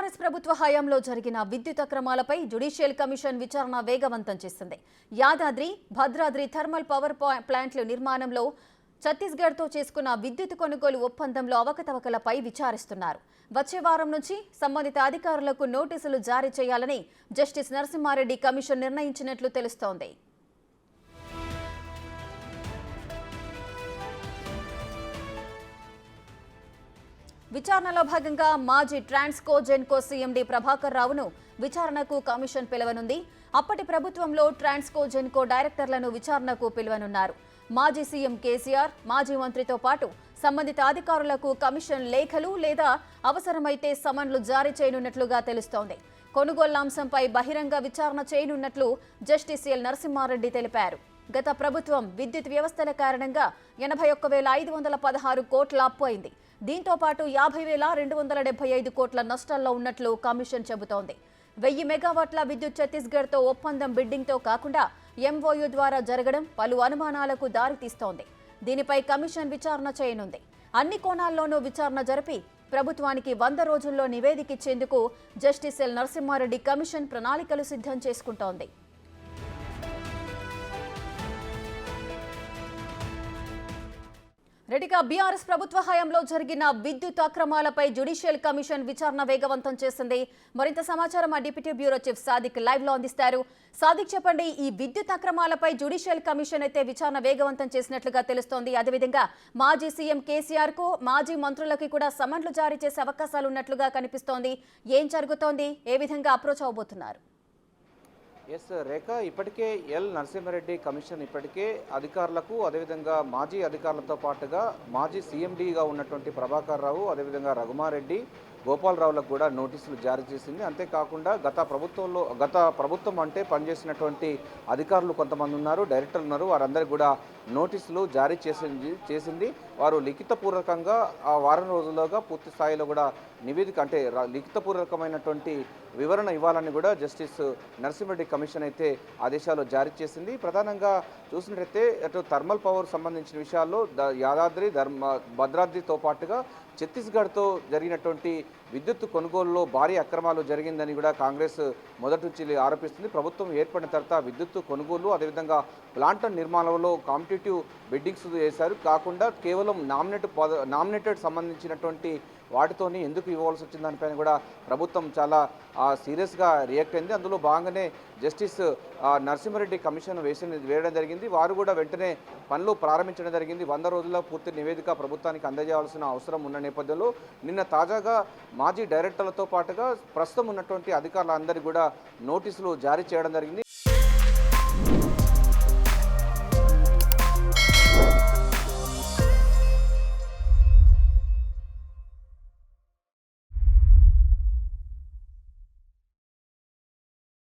BRS ప్రభుత్వ హయాంలో జరిగిన విద్యుత్ అక్రమాలపై జ్యుడిషియల్ కమిషన్ విచారణ వేగవంతం చేసింది. యాదాద్రి, భద్రాద్రి థర్మల్ పవర్ ప్లాంట్ల నిర్మాణంలో ఛత్తీస్గఢ్తో చేసుకున్న విద్యుత్ కొనుగోలు ఒప్పందంలో అవకతవకలపై విచారిస్తున్నారు. వచ్చే వారం నుంచి సంబంధిత అధికారులకు నోటీసులు జారీ చేయాలని జస్టిస్ నరసింహారెడ్డి కమిషన్ నిర్ణయించినట్లు తెలుస్తోంది. విచారణలో భాగంగా మాజీ ట్రాన్స్కో జెన్కో సీఎండీ ప్రభాకర్ రావును విచారణకు కమిషన్ పిలువనుంది. అప్పటి ప్రభుత్వంలో ట్రాన్స్కో జెన్కో డైరెక్టర్లను విచారణకు పిలువనున్నారు. మాజీ సీఎం కేసీఆర్, మాజీ మంత్రితో పాటు సంబంధిత అధికారులకు కమిషన్ లేఖలు లేదా అవసరమైతే సమన్లు జారీ చేయనున్నట్లుగా తెలుస్తోంది. కొనుగోళ్ల అంశంపై బహిరంగ విచారణ చేయనున్నట్లు జస్టిస్ ఎల్ నరసింహారెడ్డి తెలిపారు. గత ప్రభుత్వం విద్యుత్ వ్యవస్థల కారణంగా 81,516 కోట్ల అప్పు అయింది. దీంతో పాటు 50,275 కోట్ల నష్టాల్లో ఉన్నట్లు కమిషన్ చెబుతోంది. 1000 మెగావాట్ల విద్యుత్ ఛత్తీస్గఢ్తో ఒప్పందం బిడ్డింగ్తో కాకుండా ఎంఓయూ ద్వారా జరగడం పలు అనుమానాలకు దారితీస్తోంది. దీనిపై కమిషన్ విచారణ చేయనుంది. అన్ని కోణాల్లోనూ విచారణ జరిపి ప్రభుత్వానికి 100 రోజుల్లో నివేదిక ఇచ్చేందుకు జస్టిస్ ఎల్ నరసింహారెడ్డి కమిషన్ ప్రణాళికలు సిద్ధం చేసుకుంటోంది. రెడ్డిగా బీఆర్ఎస్ ప్రభుత్వ హయాంలో జరిగిన విద్యుత్ అక్రమాలపై జ్యుడిషియల్ కమిషన్ విచారణ వేగవంతం చేసింది. మరింత సమాచారం మా deputy bureau chief Sadiq live లో అందిస్తారు. సాదిక్, చెప్పండి, ఈ విద్యుత్ అక్రమాలపై జ్యుడిషియల్ కమిషన్ అయితే విచారణ వేగవంతం చేసినట్లుగా తెలుస్తోంది. అదేవిధంగా మాజీ సీఎం కేసీఆర్ కు, మాజీ మంత్రులకి కూడా సమన్లు జారీ చేసే అవకాశాలు ఉన్నట్లుగా కనిపిస్తోంది. ఏం జరుగుతోంది? ఏ విధంగా అప్రోచ్ అవబోతున్నారు? ఎస్ రేఖ, ఇప్పటికే ఎల్ నరసింహారెడ్డి కమిషన్ ఇప్పటికే అధికారులకు, అదేవిధంగా మాజీ అధికారులతో పాటుగా మాజీ సీఎండీగా ఉన్నటువంటి ప్రభాకర్ రావు, అదేవిధంగా రఘుమారెడ్డి, గోపాలరావులకు కూడా నోటీసులు జారీ చేసింది. అంతేకాకుండా గత ప్రభుత్వం అంటే పనిచేసినటువంటి అధికారులు కొంతమంది ఉన్నారు, డైరెక్టర్లు ఉన్నారు, వారందరికీ కూడా నోటీసులు జారీ చేసింది. వారు లిఖితపూర్వకంగా ఆ వారం రోజుల్లోగా పూర్తి స్థాయిలో కూడా నివేదిక అంటే లిఖితపూర్వకమైనటువంటి వివరణ ఇవ్వాలని కూడా జస్టిస్ నరసింహారెడ్డి కమిషన్ అయితే ఆదేశాలు జారీ చేసింది. ప్రధానంగా చూసినట్లయితే అటు థర్మల్ పవర్ సంబంధించిన విషయాల్లో యాదాద్రి, భద్రాద్రితో పాటుగా ఛత్తీస్గఢ్తో జరిగినటువంటి విద్యుత్ కొనుగోలులో భారీ అక్రమాలు జరిగిందని కూడా కాంగ్రెస్ మొదటి నుంచి ఆరోపిస్తుంది. ప్రభుత్వం ఏర్పడిన తర్వాత విద్యుత్ కొనుగోలు, అదేవిధంగా ప్లాంట్ నిర్మాణంలో కాంపిటేటివ్ బిడ్డింగ్స్ చేశారు. కాకుండా కేవలం నామినేటెడ్ సంబంధించినటువంటి వాటితోని ఎందుకు ఇవ్వాల్సి వచ్చిన దానిపైన కూడా ప్రభుత్వం చాలా సీరియస్గా రియాక్ట్ అయింది. అందులో భాగంగానే జస్టిస్ నరసింహారెడ్డి కమిషన్ వేయడం జరిగింది. వారు కూడా వెంటనే పనులు ప్రారంభించడం జరిగింది. 100 రోజుల్లో పూర్తి నివేదిక ప్రభుత్వానికి అందజేయాల్సిన అవసరం ఉన్న నేపథ్యంలో నిన్న తాజాగా మాజీ డైరెక్టర్లతో పాటుగా ప్రస్తుతం ఉన్నటువంటి అధికారులందరికీ కూడా నోటీసులు జారీ చేయడం జరిగింది.